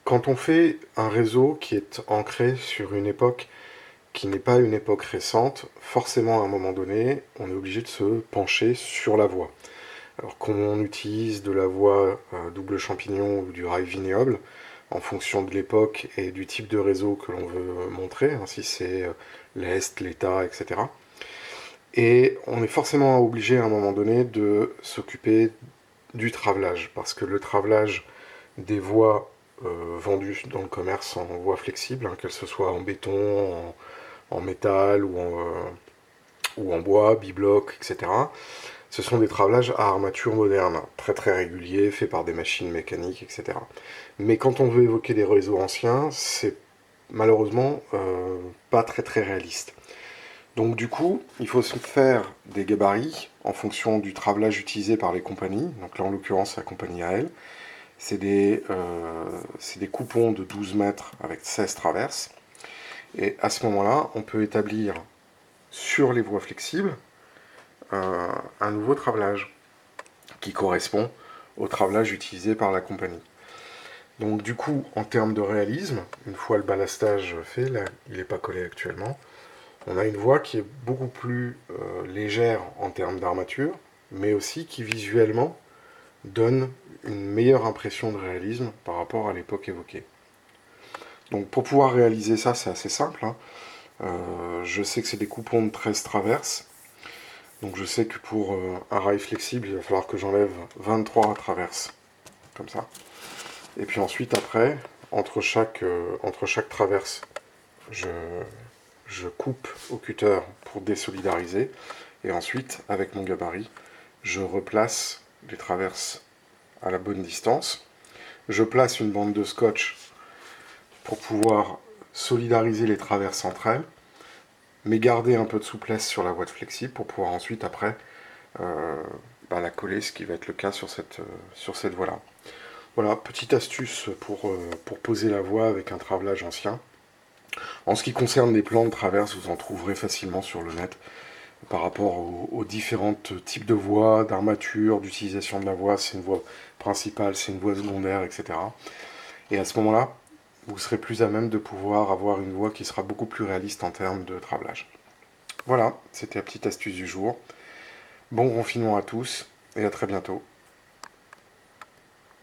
Quand on fait un réseau qui est ancré sur une époque qui n'est pas une époque récente, forcément à un moment donné, on est obligé de se pencher sur la voix. Alors qu'on utilise de la voix double champignon ou du rail vignoble, en fonction de l'époque et du type de réseau que l'on veut montrer, hein, si c'est l'Est, l'État, etc. Et on est forcément obligé à un moment donné de s'occuper du travelage, parce que le travelage des voies vendues dans le commerce en voie flexible, hein, qu'elles soient en béton, en métal ou en bois, bibloc, etc. Ce sont des travelages à armature moderne, très très réguliers, faits par des machines mécaniques, etc. Mais quand on veut évoquer des réseaux anciens, c'est malheureusement pas très très réaliste. Donc du coup, il faut se faire des gabarits en fonction du travelage utilisé par les compagnies. Donc là, en l'occurrence, la compagnie AL. C'est des coupons de 12 mètres avec 16 traverses. Et à ce moment-là, on peut établir sur les voies flexibles un nouveau travelage qui correspond au travelage utilisé par la compagnie. Donc du coup, en termes de réalisme, une fois le ballastage fait, là il n'est pas collé actuellement, on a une voie qui est beaucoup plus légère en termes d'armature, mais aussi qui visuellement donne une meilleure impression de réalisme par rapport à l'époque évoquée. Donc pour pouvoir réaliser ça, c'est assez simple, hein. Je sais que c'est des coupons de 13 traverses, donc je sais que pour un rail flexible, il va falloir que j'enlève 23 traverses, comme ça. Et puis ensuite, après, entre chaque traverse, je, je coupe au cutter pour désolidariser. Et ensuite, avec mon gabarit, je replace les traverses à la bonne distance. Je place une bande de scotch pour pouvoir solidariser les traverses entre elles, mais garder un peu de souplesse sur la boîte flexible pour pouvoir ensuite, après, la coller, ce qui va être le cas sur cette voie-là. Voilà, petite astuce pour poser la voie avec un travelage ancien. En ce qui concerne les plans de traverse, vous en trouverez facilement sur le net par rapport aux différents types de voies, d'armature, d'utilisation de la voie, c'est une voie principale, c'est une voie secondaire, etc. Et à ce moment-là, vous serez plus à même de pouvoir avoir une voie qui sera beaucoup plus réaliste en termes de travelage. Voilà, c'était la petite astuce du jour. Bon confinement à tous et à très bientôt.